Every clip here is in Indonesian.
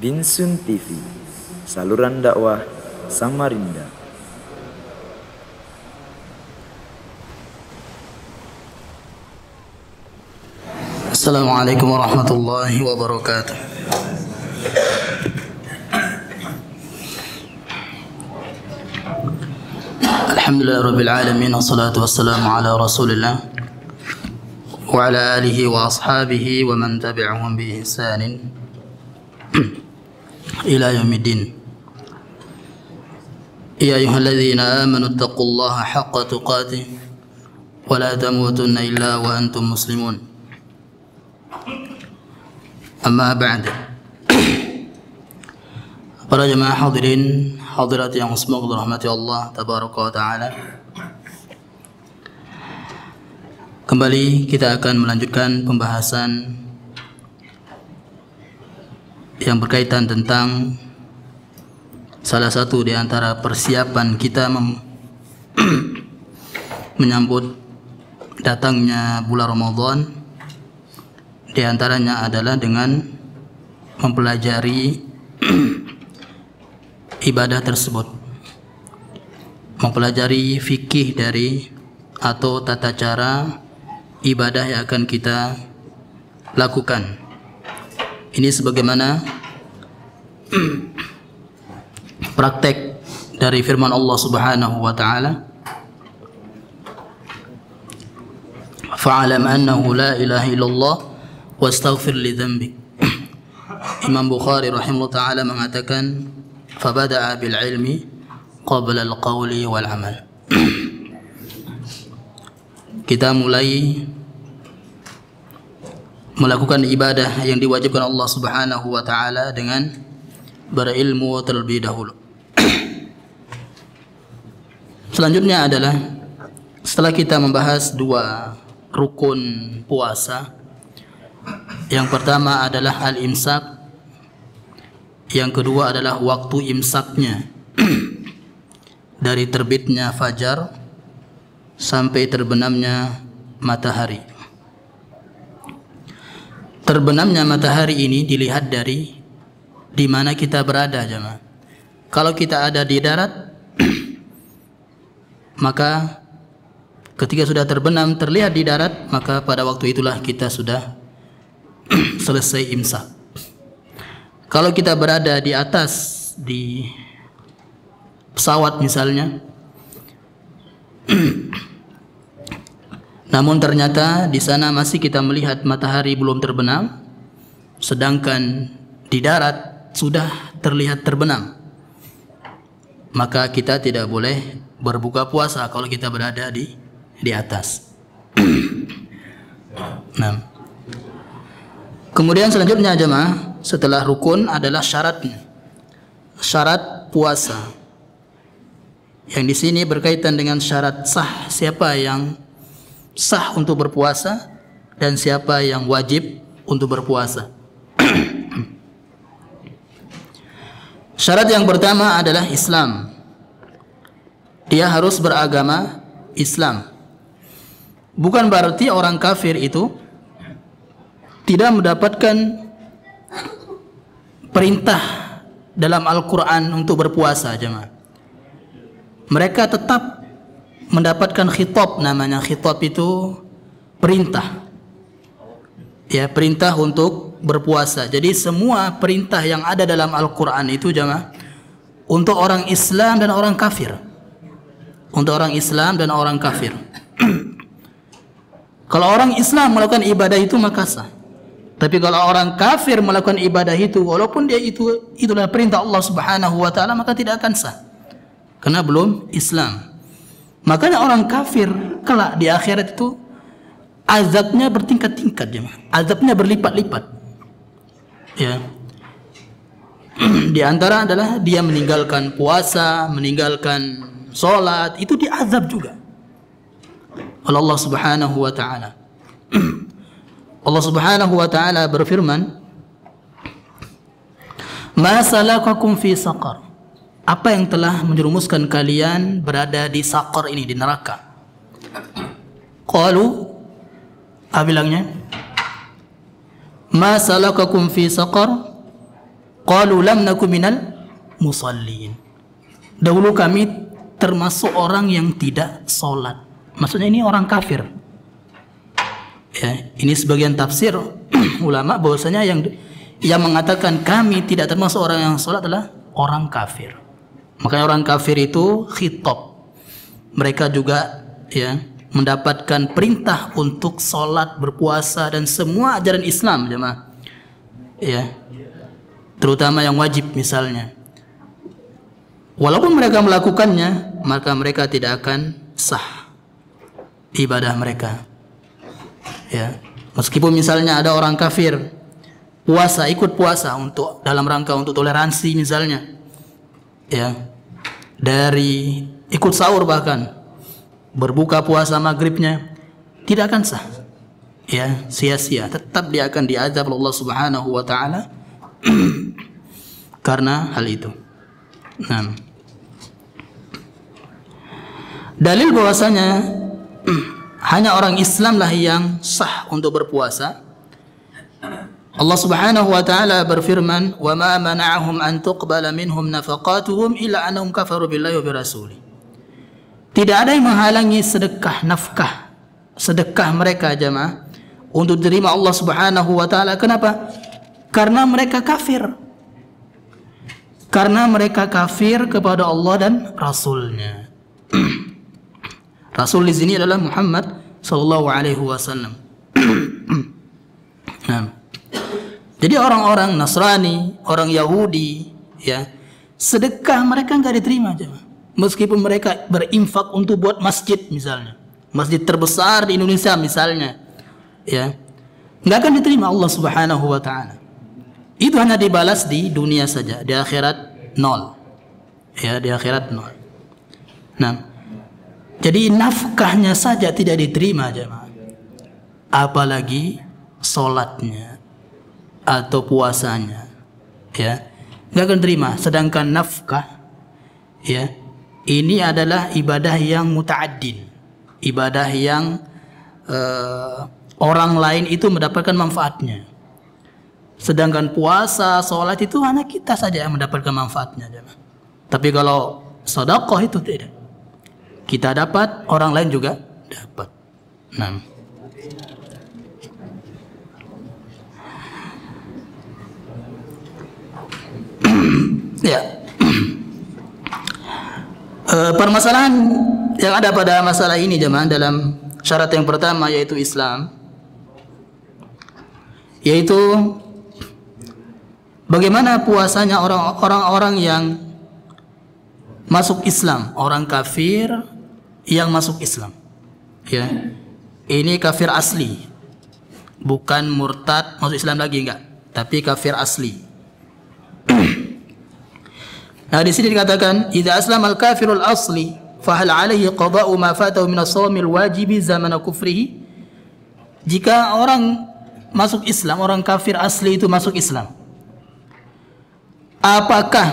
Binsun TV, saluran dakwah Samarinda. Assalamualaikum warahmatullahi wabarakatuh. Alhamdulillah rabbil alamin, wassalatu wassalamu ala rasulillah wa ala alihi wa ashabihi wa man tabi'ahum bi ihsanin ila yaumiddin. Ya ayyuhalladzina amanu taqullaha haqqa tuqatih wa la tamutunna illa wa antum muslimun. Amma ba'd. Para jemaah hadirin hadirat yang semoga dirahmati Allah tabaraka wa taala, kembali kita akan melanjutkan pembahasan yang berkaitan tentang salah satu di antara persiapan kita menyambut datangnya bulan Ramadan. Di antaranya adalah dengan mempelajari ibadah tersebut, mempelajari fikih dari atau tata cara ibadah yang akan kita lakukan. Ini sebagaimana praktek dari firman Allah Subhanahu wa taala, fa'alam annahu la ilaha illallah wastaghfir li dhanbik. Imam Bukhari rahimahullah taala mengatakan, fabada'a bil ilmi qabla al qawli wal amal. Kita mulai melakukan ibadah yang diwajibkan Allah Subhanahu wa taala dengan berilmu terlebih dahulu. Selanjutnya adalah setelah kita membahas dua rukun puasa. Yang pertama adalah al-imsak, yang kedua adalah waktu imsaknya dari terbitnya fajar sampai terbenamnya matahari. Terbenamnya matahari ini dilihat dari di mana kita berada, jemaah. Kalau kita ada di darat, maka ketika sudah terbenam terlihat di darat, maka pada waktu itulah kita sudah selesai imsak. Kalau kita berada di atas, di pesawat misalnya, namun ternyata di sana masih kita melihat matahari belum terbenam, sedangkan di darat sudah terlihat terbenam, maka kita tidak boleh berbuka puasa kalau kita berada di atas. Nah, kemudian selanjutnya jemaah, setelah rukun adalah syaratnya. Syarat puasa. Yang di sini berkaitan dengan syarat sah, siapa yang sah untuk berpuasa dan siapa yang wajib untuk berpuasa. Syarat yang pertama adalah Islam. Dia harus beragama Islam. Bukan berarti orang kafir itu tidak mendapatkan perintah dalam Al-Quran untuk berpuasa, jemaah. Mereka tetap mendapatkan khitab, namanya khitab itu perintah. Ya, perintah untuk berpuasa. Jadi semua perintah yang ada dalam Al-Quran itu, jemaah, untuk orang Islam dan orang kafir. Untuk orang Islam dan orang kafir. Kalau orang Islam melakukan ibadah itu maka sah. Tapi kalau orang kafir melakukan ibadah itu, walaupun dia itulah perintah Allah Subhanahu wa taala, maka tidak akan sah. Karena belum Islam. Makanya orang kafir kelak di akhirat itu azabnya bertingkat-tingkat, jemaah. Azabnya berlipat-lipat. Ya. Di antara adalah dia meninggalkan puasa, meninggalkan salat, itu diazab juga oleh Allah Subhanahu wa taala. Allah Subhanahu wa taala berfirman, "Ma salakakum fi saqar?" Apa yang telah menjerumuskan kalian berada di saqar ini, di neraka? Qalu, bilangnya, "Ma salakakum fi saqar?" Qalu lam naku minal musallin. Dahulu kami termasuk orang yang tidak sholat. Maksudnya ini orang kafir. Ya, ini sebagian tafsir ulama bahwasanya yang mengatakan kami tidak termasuk orang yang sholat adalah orang kafir. Makanya orang kafir itu khitab. Mereka juga ya mendapatkan perintah untuk sholat, berpuasa dan semua ajaran Islam, jemaah. Ya, terutama yang wajib misalnya. Walaupun mereka melakukannya, maka mereka tidak akan sah ibadah mereka. Ya, meskipun misalnya ada orang kafir puasa, ikut puasa untuk dalam rangka untuk toleransi misalnya, ya, dari ikut sahur bahkan berbuka puasa maghribnya tidak akan sah, ya, sia-sia. Tetap dia akan diazab oleh Allah Subhanahu wa taala karena hal itu. Nah, dalil bahwasanya hanya orang Islamlah yang sah untuk berpuasa. Allah Subhanahu wa taala berfirman, "Wa ma mana'ahum an tuqbala minhum nafaqatuhum illa annahum kafaru billahi wa birasuli." Tidak ada yang menghalangi sedekah nafkah, sedekah mereka jemaah untuk diterima Allah Subhanahu wa taala. Kenapa? Karena mereka kafir. Karena mereka kafir kepada Allah dan Rasulnya. Rasul di sini adalah Muhammad sallallahu alaihi wasallam. Nah, jadi orang-orang Nasrani, orang Yahudi, ya, sedekah mereka nggak diterima, jemaah. Meskipun mereka berinfak untuk buat masjid misalnya, masjid terbesar di Indonesia misalnya, ya, nggak akan diterima Allah Subhanahu wa taala. Itu hanya dibalas di dunia saja, di akhirat nol. Ya, di akhirat nol. Nah, jadi nafkahnya saja tidak diterima, jemaah. Apalagi solatnya atau puasanya, ya, nggak akan terima. Sedangkan nafkah, ya, ini adalah ibadah yang muta'addin, ibadah yang orang lain itu mendapatkan manfaatnya. Sedangkan puasa, sholat itu hanya kita saja yang mendapatkan manfaatnya. Tapi kalau sedekah itu tidak. Kita dapat, orang lain juga dapat. Nah, ya. Permasalahan yang ada pada masalah ini jemaah dalam syarat yang pertama yaitu Islam, yaitu bagaimana puasanya orang-orang yang masuk Islam, orang kafir yang masuk Islam. Ya, ini kafir asli, bukan murtad masuk Islam lagi, enggak, tapi kafir asli. Nah, di sini dikatakan, "Idza aslama al-kafirul asli, fa hal 'alaihi qada'u ma fatahu min as-shawmil wajibi zaman kufrihi?" Jika orang masuk Islam, orang kafir asli itu masuk Islam, apakah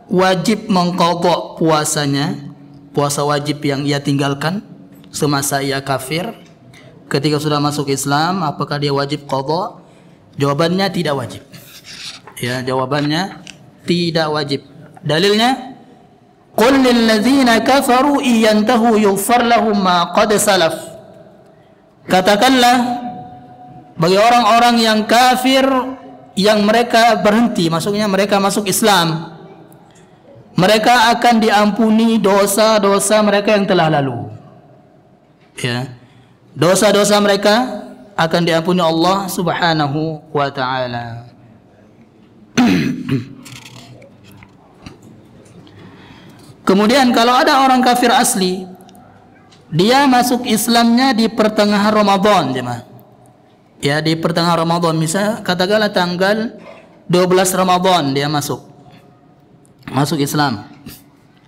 wajib mengqadha puasanya, puasa wajib yang ia tinggalkan semasa ia kafir? Ketika sudah masuk Islam, apakah dia wajib qadha? Jawabannya tidak wajib. Ya, jawabannya tidak wajib. Dalilnya, "Qul lil ladzina kafaru iyantahu yughfar lahum ma qad salaf." Katakanlah bagi orang-orang yang kafir yang mereka berhenti, maksudnya mereka masuk Islam, mereka akan diampuni dosa-dosa mereka yang telah lalu. Ya, dosa-dosa mereka akan diampuni Allah Subhanahu wa taala. Kemudian kalau ada orang kafir asli, dia masuk Islamnya di pertengahan Ramadan, jemaah. Ya, di pertengahan Ramadan, misalnya katakanlah tanggal 12 Ramadan dia masuk Islam.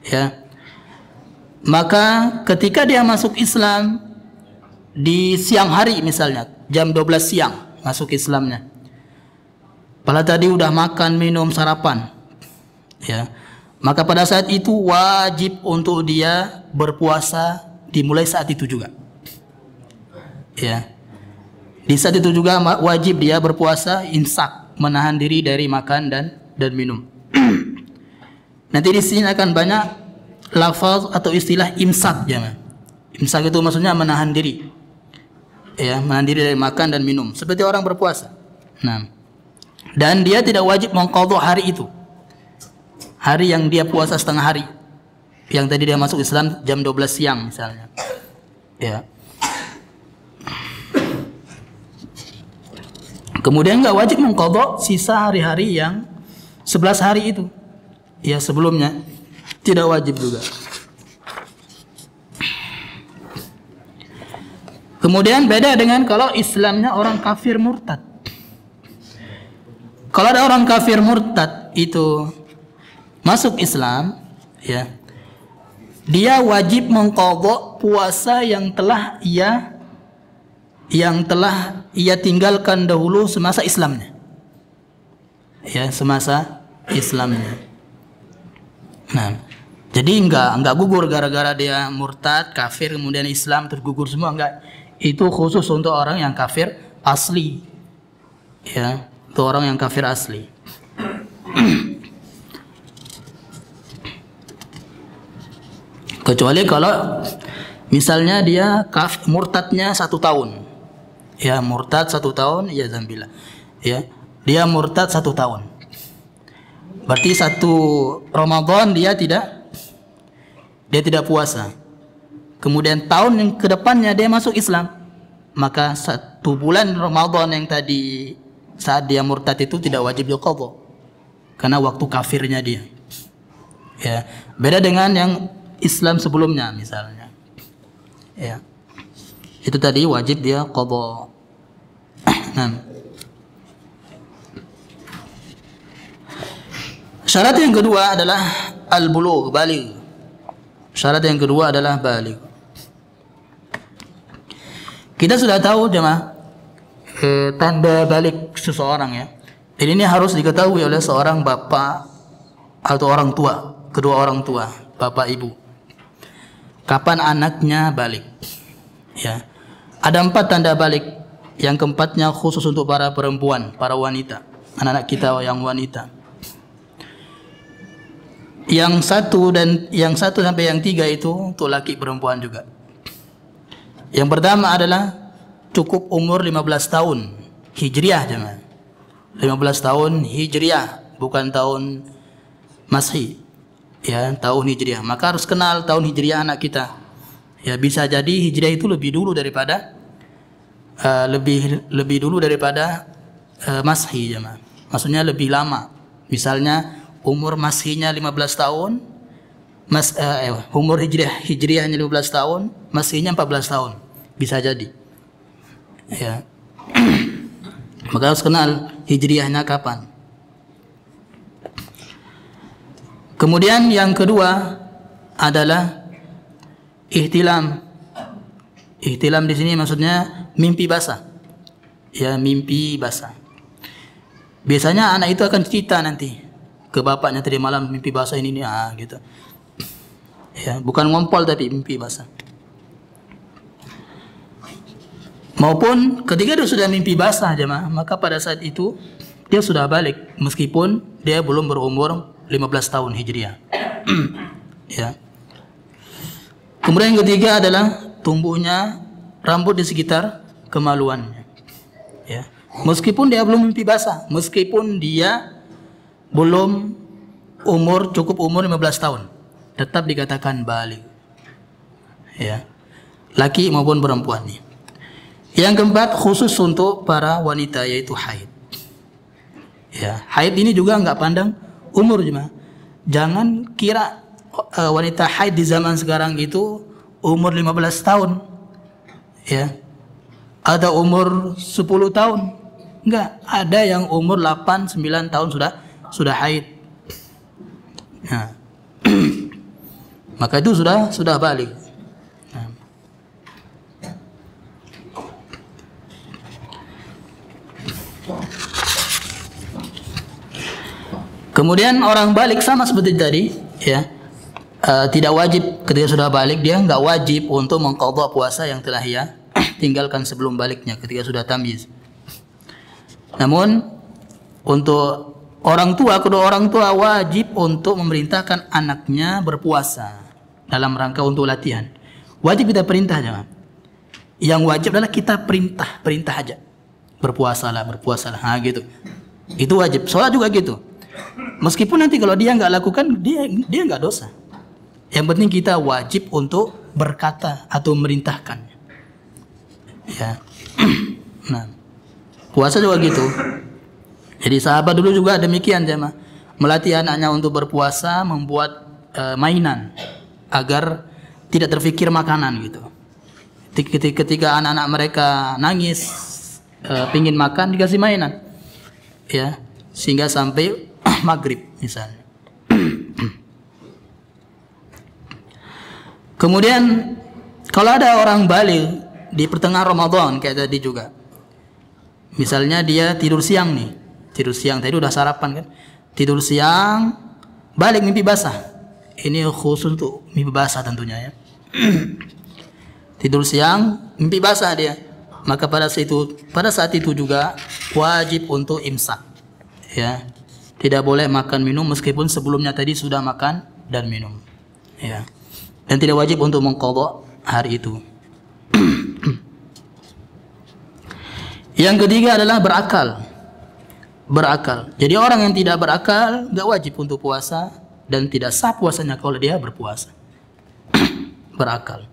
Ya. Maka ketika dia masuk Islam di siang hari misalnya, jam 12 siang masuk Islamnya. Padahal tadi udah makan, minum, sarapan. Ya. Maka pada saat itu wajib untuk dia berpuasa dimulai saat itu juga. Ya. Di saat itu juga wajib dia berpuasa, imsak, menahan diri dari makan dan dan minum. Nanti di sini akan banyak lafaz atau istilah imsak jemaah. Imsak itu maksudnya menahan diri. Ya, menahan diri dari makan dan minum seperti orang berpuasa. Nah, dan dia tidak wajib mengqadha hari itu. Hari yang dia puasa setengah hari. Yang tadi dia masuk Islam jam 12 siang misalnya. Ya. Kemudian nggak wajib mengqadha sisa hari-hari yang 11 hari itu. Ya, sebelumnya tidak wajib juga. Kemudian beda dengan kalau Islamnya orang kafir murtad. Kalau ada orang kafir murtad itu masuk Islam, ya, dia wajib mengqadha puasa yang telah ia tinggalkan dahulu semasa Islamnya. Ya, semasa Islamnya. Nah, jadi enggak gugur gara-gara dia murtad, kafir, kemudian Islam terus gugur semua, enggak. Itu khusus untuk orang yang kafir asli. Ya, itu orang yang kafir asli. Kecuali kalau misalnya dia murtadnya 1 tahun. Ya, murtad 1 tahun, ya zambillah. Ya, dia murtad 1 tahun. Berarti 1 Ramadan dia tidak puasa. Kemudian tahun yang kedepannya dia masuk Islam, maka 1 bulan Ramadan yang tadi saat dia murtad itu tidak wajib diqadha karena waktu kafirnya dia. Ya, beda dengan yang Islam sebelumnya misalnya. Ya, itu tadi wajib dia qadha. Nah, syarat yang kedua adalah al-bulugh, baligh. Syarat yang kedua adalah baligh. Kita sudah tahu jemaah tanda balik seseorang ya. Dan ini harus diketahui oleh seorang bapak atau orang tua, kedua orang tua, bapak ibu. Kapan anaknya balik? Ya. Ada 4 tanda balik. Yang keempatnya khusus untuk para perempuan, para wanita, anak-anak kita yang wanita. Yang 1 sampai yang 3 itu untuk laki perempuan juga. Yang pertama adalah cukup umur 15 tahun Hijriah jemaah. 15 tahun Hijriah, bukan tahun Masehi. Ya, tahun Hijriah. Maka harus kenal tahun Hijriah anak kita. Ya, bisa jadi Hijriah itu lebih dulu daripada Masehi jemaah. Maksudnya lebih lama. Misalnya umur Masehinya 15 tahun, umur Hijriahnya 15 tahun, Masehinya 14 tahun. Bisa jadi. Ya. Maka harus kenal Hijriahnya kapan. Kemudian yang kedua adalah ihtilam. Ihtilam di sini maksudnya mimpi basah. Ya, mimpi basah. Biasanya anak itu akan cerita nanti ke bapaknya, tadi malam mimpi basah ini gitu. Ya, bukan ngompol tapi mimpi basah. Maupun ketika dia sudah mimpi basah jemaah, maka pada saat itu dia sudah balik meskipun dia belum berumur 15 tahun Hijriah. Ya. Kemudian yang ketiga adalah tumbuhnya rambut di sekitar kemaluannya. Ya. Meskipun dia belum mimpi basah, meskipun dia belum cukup umur 15 tahun, tetap dikatakan balik. Ya. Laki maupun perempuan nih. Yang keempat khusus untuk para wanita yaitu haid. Ya, haid ini juga nggak pandang umur jemaah. Jangan kira wanita haid di zaman sekarang itu umur 15 tahun. Ya. Ada umur 10 tahun. Enggak, ada yang umur 8, 9 tahun sudah haid. Nah. Maka itu sudah balik. Nah. Kemudian orang balik sama seperti tadi, ya, tidak wajib ketika sudah balik dia nggak wajib untuk mengqadha puasa yang telah ia tinggalkan sebelum baliknya ketika sudah tamyiz. Namun untuk kedua orang tua wajib untuk memerintahkan anaknya berpuasa dalam rangka untuk latihan. Wajib kita perintah jangan. Yang wajib adalah kita perintah aja. Berpuasalah. Nah, gitu. Itu wajib. Sholat juga gitu. Meskipun nanti kalau dia nggak lakukan, dia nggak dosa. Yang penting kita wajib untuk berkata atau merintahkan. Ya. Nah, puasa juga gitu. Jadi sahabat dulu juga demikian jemaah, melatih anaknya untuk berpuasa, membuat mainan agar tidak terfikir makanan gitu. Ketika anak-anak mereka nangis, pingin makan, dikasih mainan, ya, sehingga sampai maghrib misalnya. Kemudian kalau ada orang balik di pertengahan Ramadan kayak tadi juga, misalnya dia tidur siang tadi udah sarapan kan, tidur siang balik mimpi basah. Ini khusus untuk mimpi basah tentunya ya. Tidur siang mimpi basah dia, maka pada saat itu juga wajib untuk imsak ya, tidak boleh makan minum meskipun sebelumnya tadi sudah makan dan minum ya, dan tidak wajib untuk mengqadha hari itu. Yang ketiga adalah berakal. Jadi orang yang tidak berakal nggak wajib untuk puasa dan tidak sah puasanya kalau dia berpuasa. Berakal.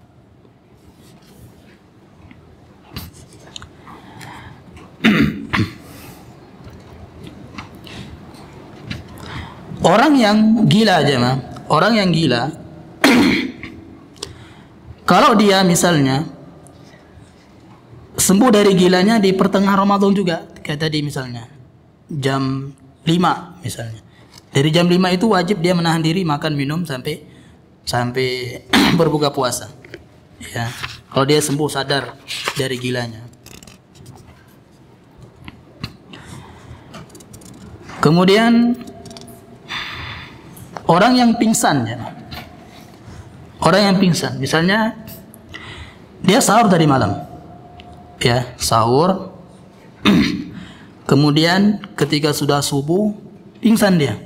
Orang yang gila aja mah, orang yang gila kalau dia misalnya sembuh dari gilanya di pertengahan Ramadan juga, kayak tadi misalnya jam 5 misalnya. Dari jam 5 itu wajib dia menahan diri makan minum sampai berbuka puasa. Ya, kalau dia sembuh sadar dari gilanya. Kemudian orang yang pingsan ya. Orang yang pingsan, misalnya dia sahur tadi malam. Ya, sahur. Kemudian ketika sudah subuh pingsan dia.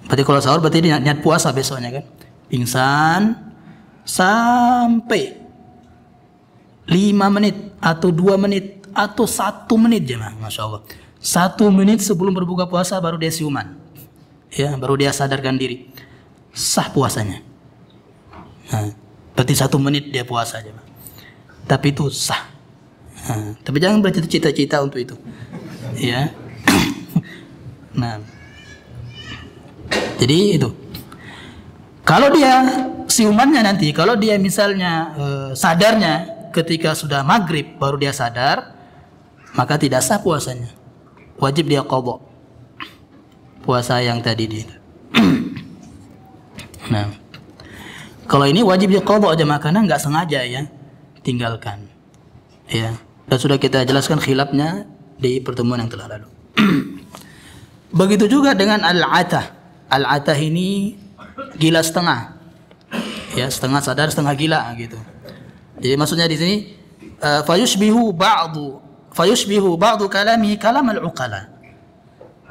Berarti kalau sahur berarti dia niat puasa besoknya kan. Pingsan sampai 5 menit atau 2 menit atau 1 menit jemaah, Masya Allah. 1 menit sebelum berbuka puasa baru dia siuman. Ya, baru dia sadarkan diri. Sah puasanya. Nah, berarti 1 menit dia puasa jemaah. Tapi itu sah. Tapi jangan bercita-cita untuk itu, ya. Nah, jadi itu. Kalau dia siumannya nanti, kalau dia misalnya sadarnya ketika sudah maghrib baru dia sadar, maka tidak sah puasanya. Wajib dia qadha puasa yang tadi dia. Nah, kalau ini wajib dia qadha aja, makanya nggak sengaja ya, tinggalkan. Ya. Dan sudah kita jelaskan khilafnya di pertemuan yang telah lalu. Begitu juga dengan al-atah. Al-atah ini gila setengah. Ya, setengah sadar, setengah gila gitu. Jadi maksudnya di sini fayushbihu ba'du kalami kalam al-uqala.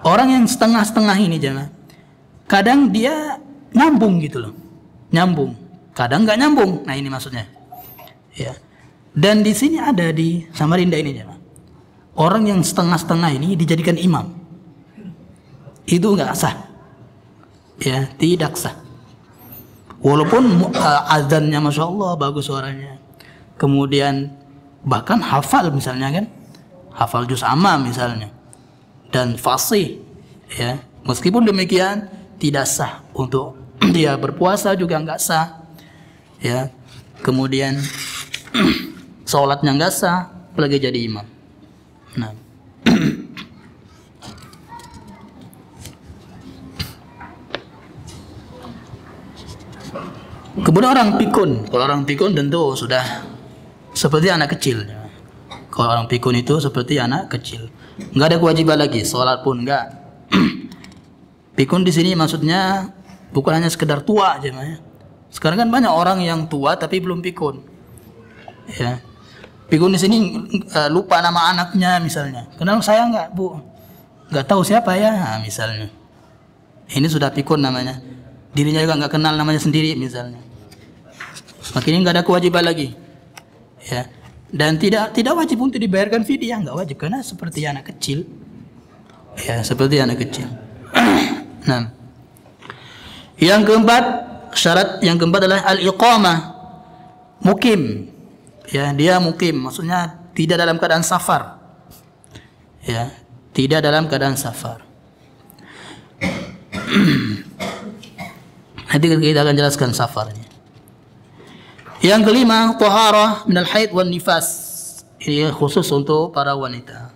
Orang yang setengah-setengah ini jangan. Kadang dia nyambung gitu loh. Nyambung. Kadang nggak nyambung. Nah, ini maksudnya. Ya. Dan di sini ada di Samarinda ini ya, orang yang setengah-setengah ini dijadikan imam, itu nggak sah, ya, tidak sah. Walaupun azannya Masya Allah bagus suaranya, kemudian bahkan hafal misalnya kan, hafal juz amma misalnya, dan fasih, ya, meskipun demikian tidak sah untuk dia berpuasa juga nggak sah, ya, kemudian sholatnya nggak sah, apalagi jadi imam. Nah, kemudian orang pikun. Kalau orang pikun tentu sudah seperti anak kecil. Kalau orang pikun itu seperti anak kecil, nggak ada kewajiban lagi, sholat pun nggak. Pikun di sini maksudnya bukan hanya sekedar tua aja, ya. Sekarang kan banyak orang yang tua tapi belum pikun. Ya. Pikun di sini lupa nama anaknya misalnya. Kenal saya nggak, Bu? nggak tahu siapa ya, nah, misalnya. Ini sudah pikun namanya. Dirinya juga nggak kenal namanya sendiri misalnya. Makanya nggak ada kewajiban lagi. Ya. Dan tidak wajib untuk dibayarkan fidyah, nggak wajib karena seperti anak kecil. Ya, seperti anak kecil. Nah. Yang keempat, syarat yang keempat adalah al-iqamah. Mukim. Ya, dia mukim, maksudnya tidak dalam keadaan safar. Ya, tidak dalam keadaan safar. Nanti kita akan jelaskan safarnya. Yang kelima, taharah minal haid wan nifas. Ini khusus untuk para wanita.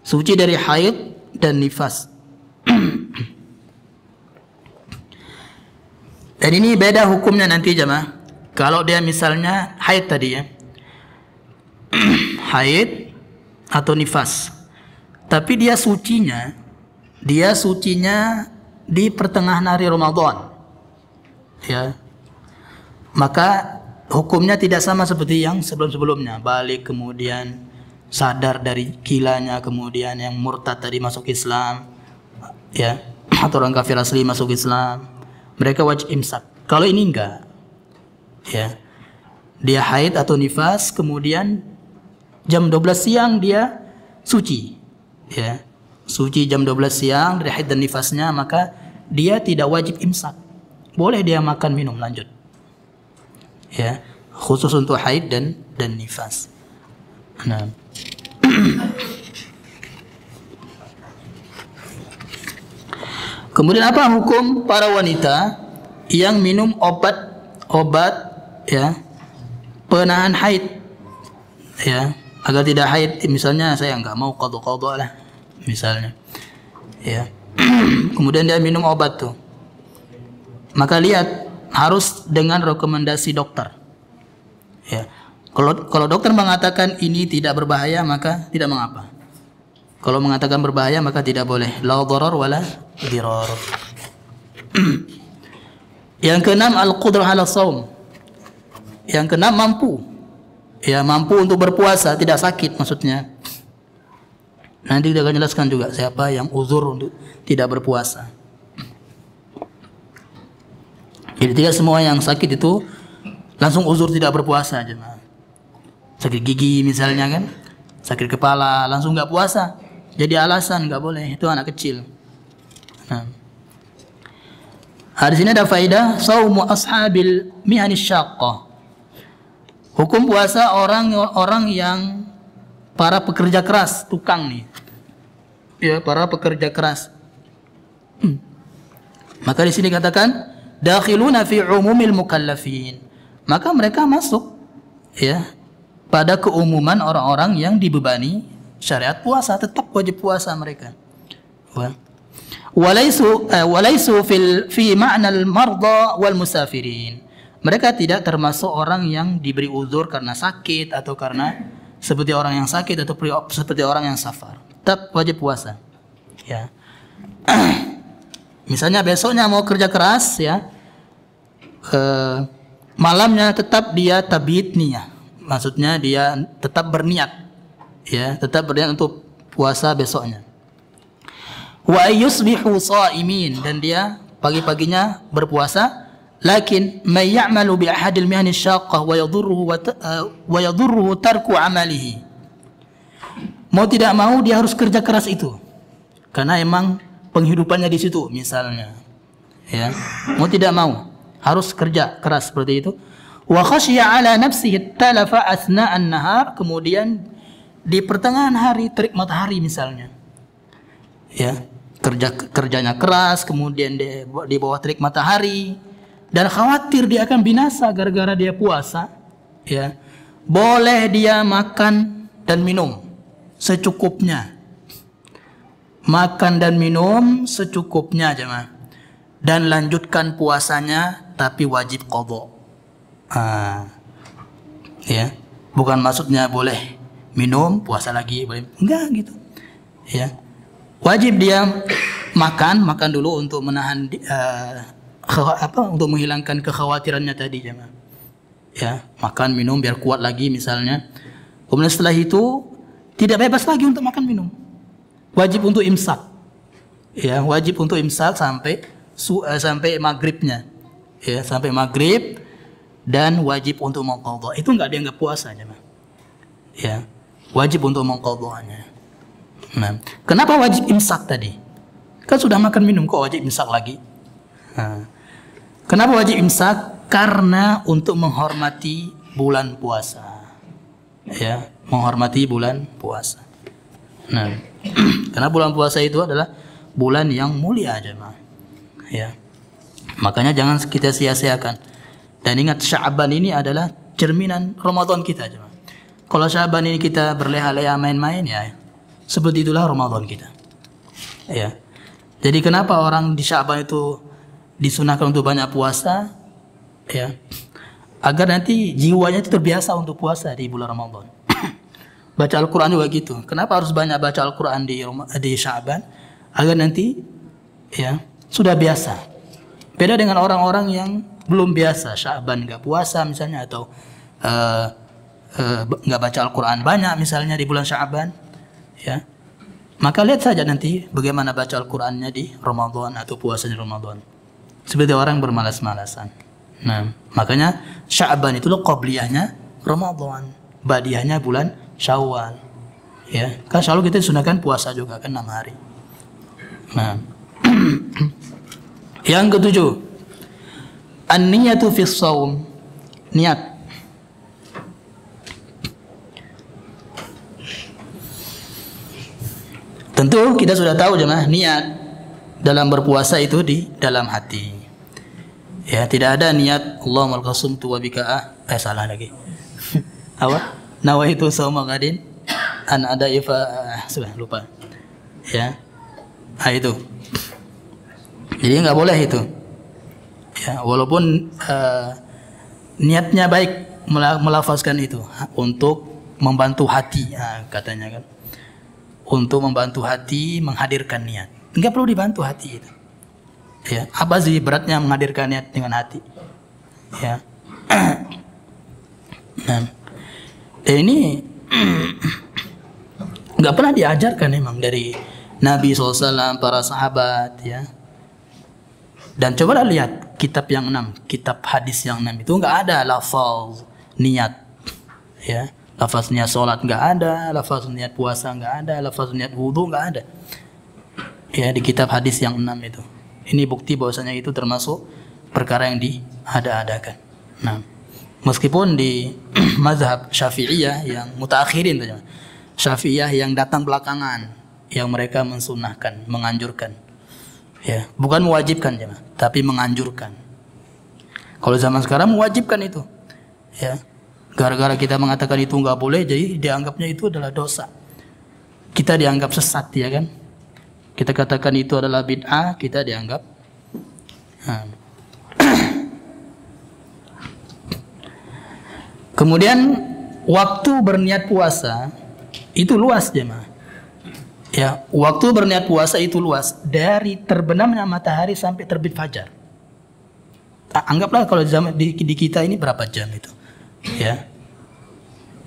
Suci dari haid dan nifas. Dan ini beda hukumnya nanti jemaah. Kalau dia misalnya haid tadi ya. Haid atau nifas. Tapi dia sucinya di pertengahan hari Ramadan. Ya. Maka hukumnya tidak sama seperti yang sebelum-sebelumnya. Balik kemudian sadar dari gilanya, kemudian yang murtad tadi masuk Islam, ya, atau orang kafir asli masuk Islam, mereka wajib imsak. Kalau ini enggak, ya, dia haid atau nifas, kemudian jam 12 siang dia suci, ya, suci jam 12 siang dari haid dan nifasnya, maka dia tidak wajib imsak, boleh dia makan minum lanjut. Ya, khusus untuk haid dan nifas. Nah. Kemudian apa hukum para wanita yang minum obat ya penahan haid, ya, agar tidak haid? Misalnya saya nggak mau qadha lah misalnya, ya. Kemudian dia minum obat tuh, maka lihat harus dengan rekomendasi dokter. Ya. Kalau dokter mengatakan ini tidak berbahaya, maka tidak mengapa. Kalau mengatakan berbahaya, maka tidak boleh. La dharar wala dirar. Yang keenam, al-qudrah ala shaum. Yang keenam, mampu. Ya, mampu untuk berpuasa, tidak sakit maksudnya. Nanti kita akan jelaskan juga siapa yang uzur untuk tidak berpuasa. Jadi tidak semua yang sakit itu langsung uzur tidak berpuasa aja. Sakit gigi misalnya kan, sakit kepala langsung nggak puasa, jadi alasan nggak boleh, itu anak kecil. Nah, di sini ada faedah saumu ashabil mihanis syaqqah. Hukum puasa orang yang para pekerja keras, tukang nih, ya, para pekerja keras. Maka di sini katakan dakhiluna fi umumil mukallafin, maka mereka masuk, ya, pada keumuman orang-orang yang dibebani syariat puasa, tetap wajib puasa mereka. Walaisu fi ma'na al-marda wal musafirin. Mereka tidak termasuk orang yang diberi uzur karena sakit atau karena seperti orang yang sakit atau seperti orang yang safar. Tetap wajib puasa. Ya. Misalnya besoknya mau kerja keras, ya. Malamnya tetap dia tabit niyah. Maksudnya dia tetap berniat, ya, tetap berniat untuk puasa besoknya. Wa yusbihu shaimin, dan dia pagi-paginya berpuasa. Lakin may ya'malu bi ahadil mihani syaqqah wa yadurruhu tarku amalihi. Mau tidak mau dia harus kerja keras itu, karena emang penghidupannya di situ misalnya, ya. Mau tidak mau harus kerja keras seperti itu. Wa khashiya ala nafsihi talafa asna'an nahar, kemudian di pertengahan hari terik matahari misalnya, ya, kerjanya keras, kemudian di bawah terik matahari, dan khawatir dia akan binasa gara-gara dia puasa, ya, boleh dia makan dan minum secukupnya, makan dan minum secukupnya jemaah, dan lanjutkan puasanya, tapi wajib qadha. Ya, bukan maksudnya boleh minum puasa lagi, boleh enggak gitu, ya. Wajib dia makan dulu untuk menahan untuk menghilangkan kekhawatirannya tadi, jemaah. Ya, makan minum biar kuat lagi misalnya. Kemudian setelah itu tidak bebas lagi untuk makan minum, wajib untuk imsak, Ya, wajib untuk imsak sampai maghribnya. Ya, sampai maghrib, dan wajib untuk mengqadha. Itu enggak dianggap puasa, jemaah. Ya, wajib untuk mengqadhanya. Nah, kenapa wajib imsak tadi? Kan sudah makan minum, kok wajib imsak lagi? Nah, kenapa wajib imsak? Karena untuk menghormati bulan puasa. Ya, menghormati bulan puasa. Nah, karena bulan puasa itu adalah bulan yang mulia, jemaah. Ya. Makanya jangan kita sia-siakan. Dan ingat, Sya'ban ini adalah cerminan Ramadan kita, jemaah. Kalau Sya'ban ini kita berleha-leha main-main, ya seperti itulah Ramadan kita. Ya. Jadi kenapa orang di Sya'ban itu disunahkan untuk banyak puasa? Ya. Agar nanti jiwanya itu terbiasa untuk puasa di bulan Ramadan. Baca Al-Quran juga gitu. Kenapa harus banyak baca Al-Quran di Sya'ban? Agar nanti ya sudah biasa. Beda dengan orang-orang yang belum biasa, Sya'ban nggak puasa misalnya, atau nggak baca Al-Quran banyak misalnya di bulan Sya'ban, ya. Maka lihat saja nanti bagaimana baca Al-Qurannya di Ramadan atau puasanya Ramadan. Seperti orang bermalas-malasan. Nah, makanya Sya'ban itu loh qabliyahnya Ramadan, badiahnya bulan Syawal. Ya, kan selalu kita disunahkan puasa juga kan 6 hari. Nah, yang ketujuh, an-niyatu fi shaum, niat. Tentu kita sudah tahu jemaah, niat dalam berpuasa itu di dalam hati. Ya, tidak ada niat Allahumma al-qasumtu wa bika salah lagi. Apa? Nawaitu shauma ghadin an ada sudah lupa. Ya. Itu. Jadi nggak boleh itu. Ya, walaupun niatnya baik melafazkan itu untuk membantu hati, katanya kan. Untuk membantu hati menghadirkan niat. Enggak perlu dibantu hati itu. Ya, apa sih beratnya menghadirkan niat dengan hati? Ya. Nah, ini enggak pernah diajarkan memang dari Nabi SAW, para sahabat, ya. Dan cobalah lihat kitab yang 6, kitab hadis yang 6 itu enggak ada lafaz niat, ya. Lafaz niat sholat nggak ada, lafaz niat puasa nggak ada, lafaz niat wudhu nggak ada. Ya, di kitab hadis yang 6 itu. Ini bukti bahwasanya itu termasuk perkara yang diada-adakan. Nah, meskipun di mazhab Syafi'iyah yang mutaakhirin, Syafi'iyah yang datang belakangan, yang mereka mensunahkan, menganjurkan. Ya, bukan mewajibkan, tapi menganjurkan. Kalau zaman sekarang mewajibkan itu. Ya. Gara-gara kita mengatakan itu nggak boleh, jadi dianggapnya itu adalah dosa. Kita dianggap sesat, ya kan? Kita katakan itu adalah bid'ah, kita dianggap. Kemudian waktu berniat puasa itu luas, jemaah. Ya, waktu berniat puasa itu luas dari terbenamnya matahari sampai terbit fajar. Anggaplah kalau di kita ini berapa jam itu? Ya,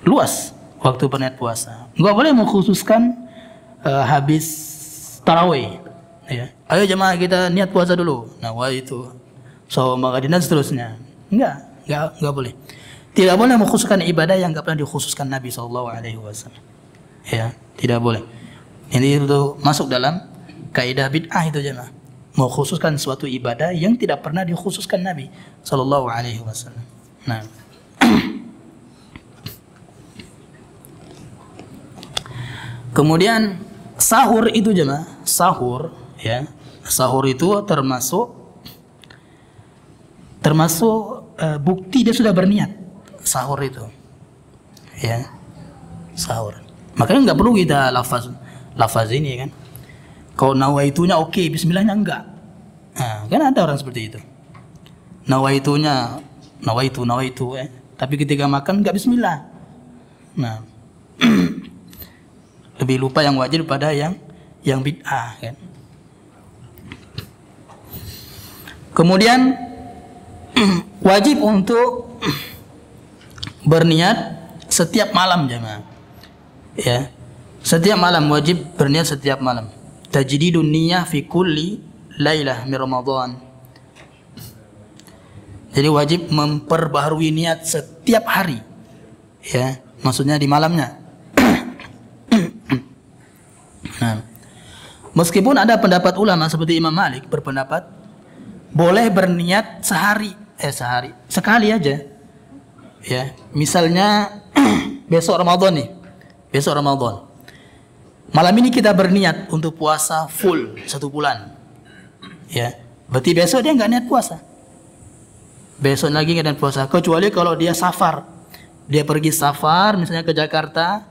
luas waktu berniat puasa. Nggak boleh mengkhususkan habis tarawih. Ya, ayo jemaah kita niat puasa dulu. Nah, itu dan seterusnya. Nggak boleh. Tidak boleh mengkhususkan ibadah yang nggak pernah dikhususkan Nabi SAW. Ya, tidak boleh. Ini itu masuk dalam kaidah bid'ah itu jemaah. Mengkhususkan suatu ibadah yang tidak pernah dikhususkan Nabi SAW. Nah. Kemudian sahur itu jemaah, sahur, ya, sahur itu termasuk bukti dia sudah berniat sahur itu, ya, sahur. Makanya nggak perlu kita lafaz ini kan. Kalau nawaitunya oke, bismillahnya enggak. Nah, kan ada orang seperti itu. Nawaitu, tapi ketika makan enggak bismillah. Nah, lebih lupa yang wajib pada yang bid'ah kan. Kemudian wajib untuk berniat setiap malam jemaah. Ya. Setiap malam wajib berniat setiap malam. tajdidun niyyah fi kulli lailah min Ramadan. Jadi wajib memperbaharui niat setiap hari. Ya, maksudnya di malamnya. Nah, meskipun ada pendapat ulama seperti Imam Malik berpendapat boleh berniat sekali aja. Ya, misalnya besok Ramadan nih. Besok Ramadan. Malam ini kita berniat untuk puasa full 1 bulan. Ya, berarti besok dia nggak niat puasa. Besok lagi nggak niat puasa. Kecuali kalau dia safar. Dia pergi safar misalnya ke Jakarta,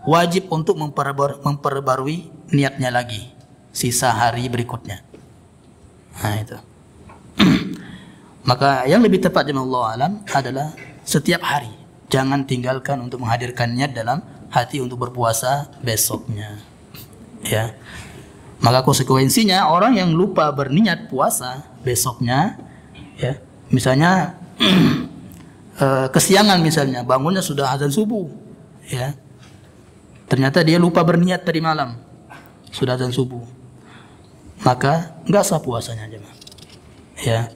wajib untuk memperbarui niatnya lagi sisa hari berikutnya. Nah itu. Maka yang lebih tepat jemaah Allah alam adalah setiap hari. Jangan tinggalkan untuk menghadirkan niat dalam hati untuk berpuasa besoknya. Ya. Maka konsekuensinya orang yang lupa berniat puasa besoknya, ya, misalnya kesiangan misalnya, bangunnya sudah azan subuh, ya. Ternyata dia lupa berniat tadi malam, sudah azan subuh. Maka nggak sah puasanya jemaah. Ya.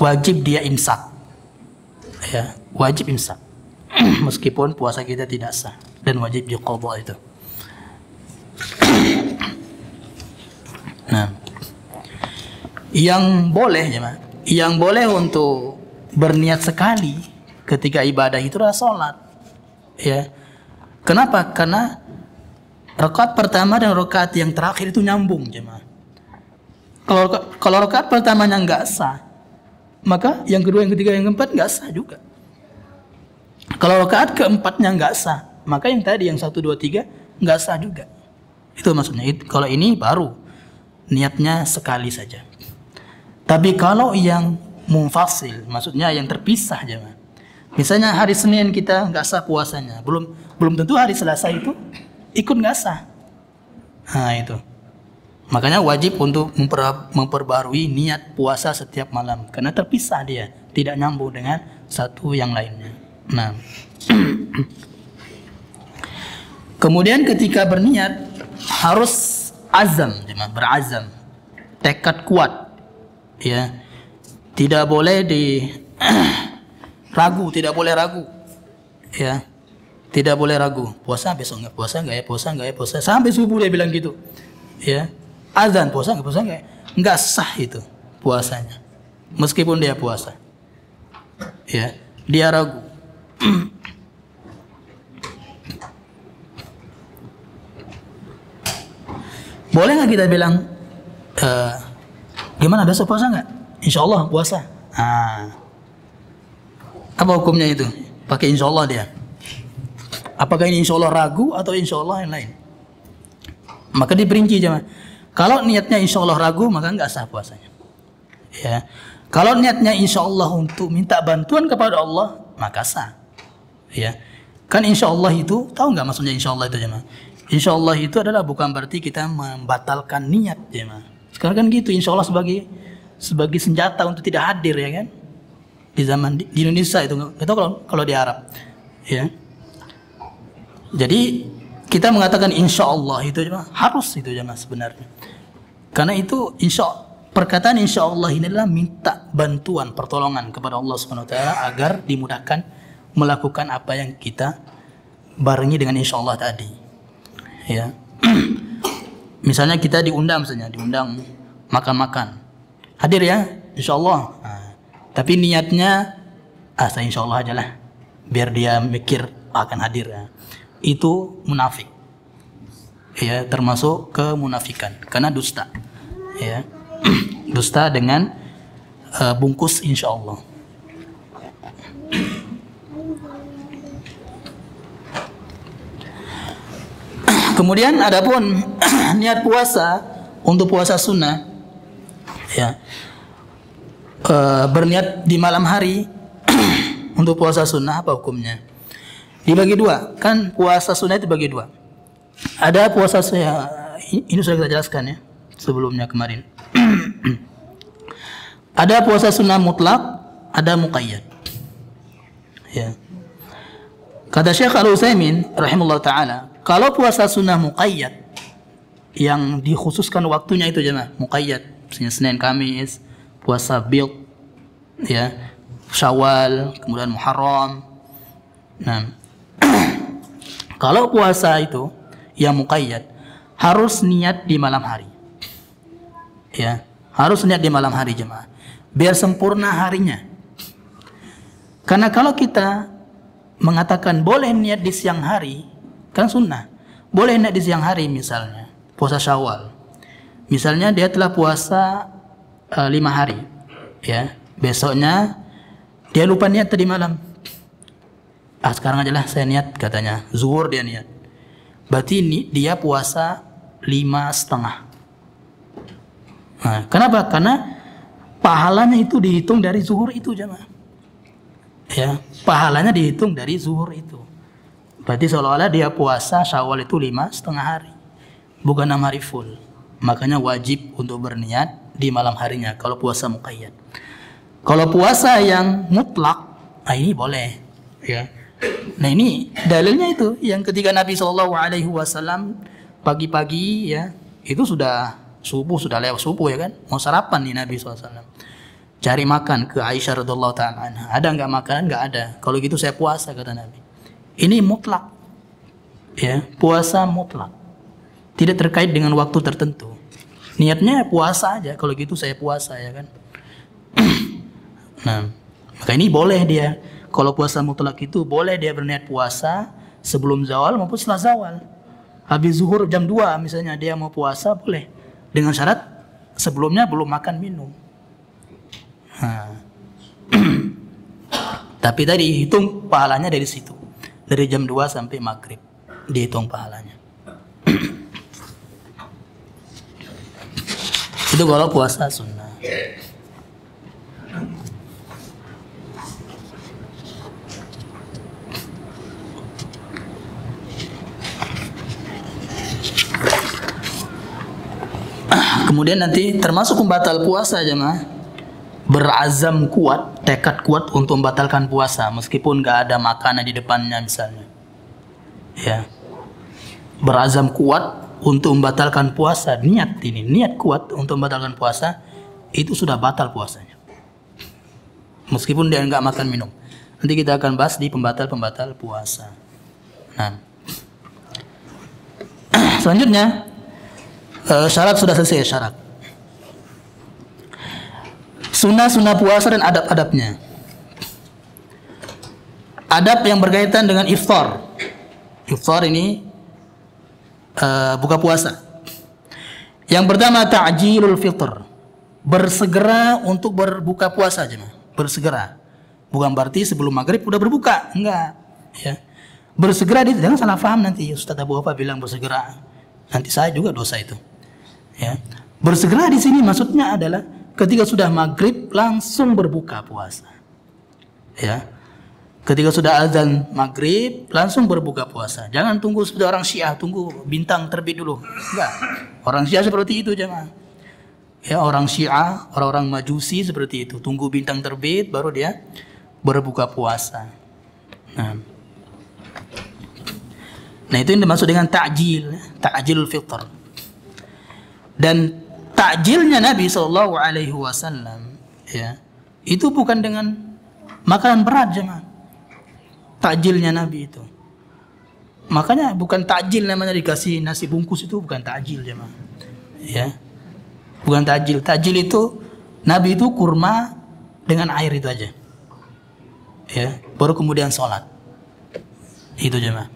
Wajib dia imsak. Ya, wajib imsak. Meskipun puasa kita tidak sah dan wajib diqadha itu. Nah, yang boleh untuk berniat sekali ketika ibadah itu adalah sholat. Ya, kenapa? Karena rakaat pertama dan rakaat yang terakhir itu nyambung, jemaah. Kalau rakaat pertamanya nggak sah, maka yang kedua, yang ketiga, yang keempat nggak sah juga. Kalau rakaat keempatnya nggak sah, maka yang tadi yang 1, 2, 3 nggak sah juga. Itu maksudnya. Kalau ini baru niatnya sekali saja. Tapi kalau yang munfasil, maksudnya yang terpisah jemaah. Misalnya hari Senin kita nggak sah puasanya, belum tentu hari Selasa itu ikut nggak sah. Nah itu. Makanya wajib untuk memperbarui niat puasa setiap malam karena terpisah dia, tidak nyambung dengan satu yang lainnya. Nah, kemudian ketika berniat harus azam, berazam, tekad kuat, ya, tidak boleh tidak boleh ragu, ya, tidak boleh ragu. Puasa besok nggak puasa nggak ya, puasa sampai subuh dia bilang gitu, ya, azan puasa nggak sah itu puasanya, meskipun dia puasa, ya, dia ragu. Boleh nggak kita bilang gimana besok puasa nggak? Insya Allah puasa. Apa hukumnya itu? Pakai insya Allah dia. Apakah ini insya Allah ragu atau insya Allah yang lain? Maka diperinci jemaah. Kalau niatnya insya Allah ragu maka nggak sah puasanya. Ya. Kalau niatnya insya Allah untuk minta bantuan kepada Allah maka sah. Ya, kan insya Allah itu, tahu nggak maksudnya insya Allah itu jemaah? Insya Allah itu adalah bukan berarti kita membatalkan niat jemaah. Sekarang kan gitu, insya Allah sebagai senjata untuk tidak hadir, ya kan? Di zaman di Indonesia itu nggak tahu kalau di Arab, ya. Jadi kita mengatakan insya Allah itu jemaah, harus itu jemaah sebenarnya. Karena itu perkataan insya Allah ini adalah minta bantuan, pertolongan kepada Allah Subhanahu Wa Taala agar dimudahkan melakukan apa yang kita barengi dengan insya Allah tadi, ya. Misalnya kita diundang makan-makan, hadir ya, insya Allah. Tapi niatnya, saya insya Allah aja lah, biar dia mikir akan hadir. Ya. Itu munafik, ya, termasuk kemunafikan, karena dusta, ya, dusta dengan bungkus insya Allah. Kemudian adapun niat puasa untuk puasa sunnah, ya, berniat di malam hari untuk puasa sunnah, apa hukumnya? Dibagi dua, kan puasa sunnah itu bagi dua. Ada puasa sunnah, ini sudah kita jelaskan ya sebelumnya kemarin. Ada puasa sunnah mutlak, ada muqayyad. Ya. Kata Syekh Al-Utsaimin rahimahullah taala, kalau puasa sunnah muqayyad yang dikhususkan waktunya itu jemaah, muqayyad. Misalnya Senin, Kamis, puasa Bid, ya, Syawal, kemudian Muharram. Nah, kalau puasa itu yang muqayyad harus niat di malam hari. Ya, harus niat di malam hari jemaah. Biar sempurna harinya. Karena kalau kita mengatakan boleh niat di siang hari, kan sunnah. Boleh niat di siang hari misalnya, puasa Syawal. Misalnya dia telah puasa 5 hari, ya. Besoknya dia lupa niat tadi malam. Sekarang aja lah saya niat katanya. Zuhur dia niat. Berarti dia puasa 5,5. Nah, kenapa? Karena pahalanya itu dihitung dari zuhur itu jemaah. Ya, pahalanya dihitung dari zuhur itu. Berarti seolah-olah dia puasa Syawal itu 5,5 hari, bukan 6 hari full. Makanya wajib untuk berniat di malam harinya kalau puasa muqayyad. Kalau puasa yang mutlak, ini boleh. Ya. Nah ini dalilnya itu yang ketika Nabi SAW pagi-pagi ya itu sudah subuh, sudah lewat subuh ya kan, mau sarapan nih Nabi SAW. Cari makan ke Aisyah radhiallahu ta'ala anha. Ada nggak makanan? Nggak ada. Kalau gitu saya puasa kata Nabi. Ini mutlak, ya puasa mutlak. Tidak terkait dengan waktu tertentu. Niatnya puasa aja. Kalau gitu saya puasa ya kan. Nah, maka ini boleh dia. Kalau puasa mutlak itu boleh dia berniat puasa sebelum zawal maupun setelah zawal. Habis zuhur jam 2 misalnya dia mau puasa boleh. Dengan syarat sebelumnya belum makan minum. Tapi tadi hitung pahalanya dari situ. Dari jam 2 sampai maghrib dihitung pahalanya. Itu kalau puasa sunnah. Kemudian nanti termasuk pembatal puasa jemaah, berazam kuat, tekad kuat untuk membatalkan puasa meskipun nggak ada makanan di depannya misalnya. Ya, berazam kuat untuk membatalkan puasa, niat kuat untuk membatalkan puasa, itu sudah batal puasanya. Meskipun dia nggak makan minum. Nanti kita akan bahas di pembatal puasa. Nah, selanjutnya syarat sudah selesai syarat. Sunnah puasa dan adab-adabnya. Adab yang berkaitan dengan iftar. Iftar ini buka puasa. Yang pertama ta'jilul fitr. Bersegera untuk berbuka puasa aja. Bersegera. Bukan berarti sebelum maghrib udah berbuka. Enggak. Ya. Bersegera jangan salah paham nanti. Ustaz Abu Wafa bilang bersegera. Nanti saya juga dosa itu. Ya. Bersegera di sini maksudnya adalah ketika sudah maghrib langsung berbuka puasa. Ya. Ketika sudah azan maghrib langsung berbuka puasa. Jangan tunggu seperti orang Syiah, tunggu bintang terbit dulu. Enggak. Orang Syiah seperti itu jemaah. Ya, orang Syiah, orang-orang Majusi seperti itu. Tunggu bintang terbit baru dia berbuka puasa. Nah, itu yang dimaksud dengan ta'jilul fitr. Dan takjilnya Nabi SAW ya, itu bukan dengan makanan berat jemaah. Takjilnya Nabi itu. Makanya bukan takjil namanya dikasih nasi bungkus itu bukan takjil jemaah. Ya. Bukan takjil. Takjil itu Nabi itu kurma dengan air itu aja. Ya, baru kemudian sholat. Itu jemaah.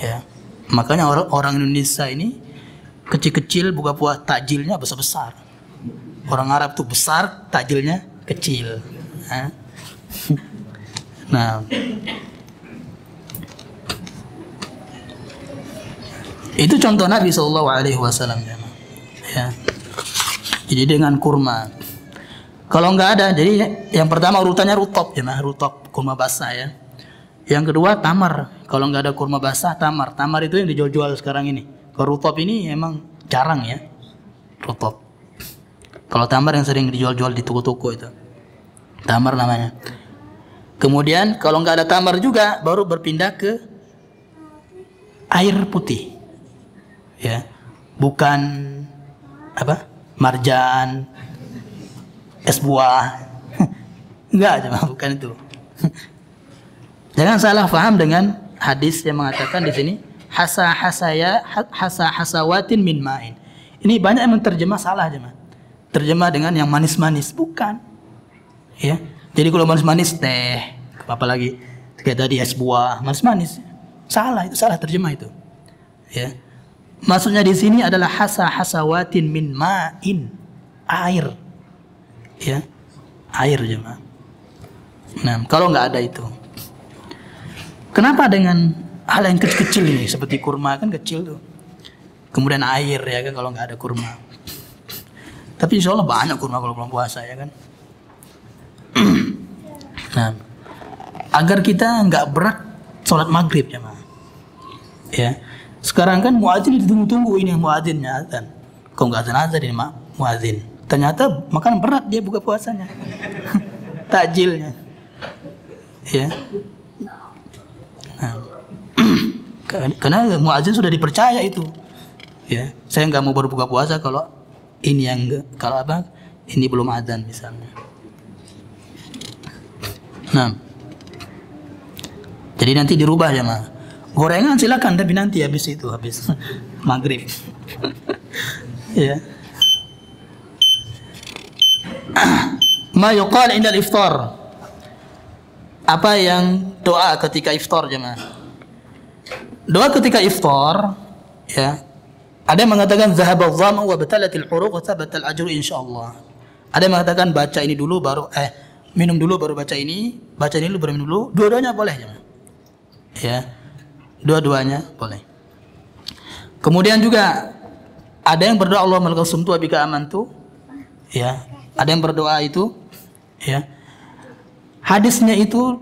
Ya. Makanya orang Indonesia ini kecil-kecil buka puasa takjilnya besar-besar. Orang Arab tuh besar, takjilnya kecil. Nah, itu contoh Nabi SAW. Ya. Jadi dengan kurma. Kalau nggak ada, jadi yang pertama urutannya rutop, rutop kurma basah ya. Yang kedua tamar. Kalau nggak ada kurma basah, tamar. Tamar itu yang dijual-jual sekarang ini. Kalau rutop ini emang jarang ya, rutop. Kalau tamar yang sering dijual-jual di toko-toko itu, tamar namanya. Kemudian kalau nggak ada tamar juga, baru berpindah ke air putih. Ya, bukan apa? Marjan, es buah. Enggak, jemaah, bukan itu. Jangan salah paham dengan hadis yang mengatakan di sini hasawatin min ma'in. Ini banyak yang menterjemah salah, jemaah. Terjemah dengan yang manis-manis, bukan. Ya. Jadi kalau manis-manis teh, apa lagi? Kayak tadi es buah, manis-manis. Salah, itu salah terjemah itu. Ya. Maksudnya di sini adalah hasawatin min ma'in, air. Ya. Air, jemaah. Nah, kalau nggak ada itu. Kenapa dengan hal yang kecil-kecil ini, seperti kurma kan kecil tuh. Kemudian air ya kan kalau nggak ada kurma. Tapi insya Allah banyak kurma kalau belum puasa ya kan. Nah, agar kita nggak berat sholat maghrib ya mah. Ya, sekarang kan muadzin ditunggu-tunggu ini muadzinnya azan. Kok nggak azan ini mak muadzin. Ternyata makan berat dia buka puasanya. Takjilnya. Ya. Nah, karena muadzin sudah dipercaya itu. Ya, saya nggak mau berbuka puasa kalau ini yang kalau apa? Ini belum adzan misalnya. Nah, jadi nanti dirubah ya mah. Gorengan silakan tapi nanti habis maghrib. Ya. Ma yuqal inda al-iftar. Apa yang doa ketika iftar jemaah? Doa ketika iftar ya. Ada yang mengatakan zahabal dhama wa batalatil huruq wa thabatal ajru insyaallah. Ada yang mengatakan baca ini dulu baru minum dulu baru baca ini dulu baru minum dulu. Dua-duanya boleh jemaah. Ya. Dua-duanya boleh. Kemudian juga ada yang berdoa Allahumma lakal sumtu wa bika amantu. Ya. Ada yang berdoa itu ya. Hadisnya itu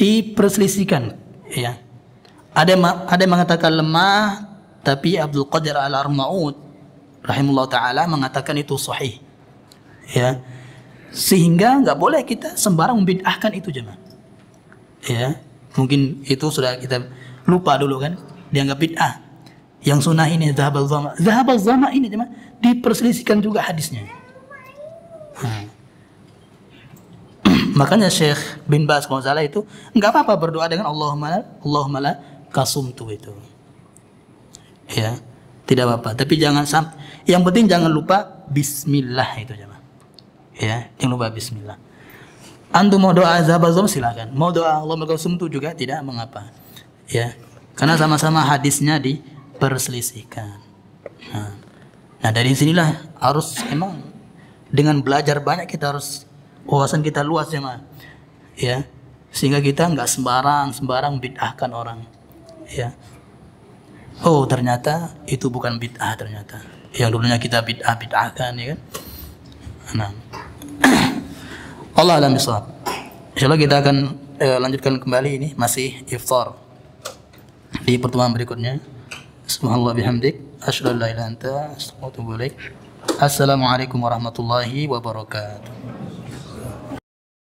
diperselisihkan ya. Ada yang mengatakan lemah, tapi Abdul Qadir Al-Arnaud rahimahullah taala mengatakan itu sahih. Ya. Sehingga enggak boleh kita sembarang membid'ahkan itu jemaah. Ya. Mungkin itu sudah kita lupa dulu kan, dianggap bid'ah. Yang sunnah ini zahabal zama ini jemaah diperselisihkan juga hadisnya. Makanya Syekh bin Baz kalau salah itu enggak apa-apa berdoa dengan Allahumma la kasumtu itu. Ya, tidak apa-apa. Tapi jangan yang penting jangan lupa bismillah itu jemaah. Ya, jangan lupa bismillah. Antum mau doa zabazam silakan. Mau doa Allahumma la kasumtu juga tidak mengapa. Ya. Karena sama-sama hadisnya diperselisihkan. Nah, dari sinilah harus emang dengan belajar banyak kita harus wawasan kita luas ya mah, ya sehingga kita nggak sembarang bid'ahkan orang, ya. Oh ternyata itu bukan bid'ah ternyata, yang dulunya kita bid'ahkan ya kan. Nah, Allah alam bisawab. Insyaallah kita akan lanjutkan kembali ini masih iftar di pertemuan berikutnya. Subhanallah bihamdik, asyhadu an la ilaha illa anta, astaghfiruka wa atubu ilaik. Assalamualaikum warahmatullahi wabarakatuh.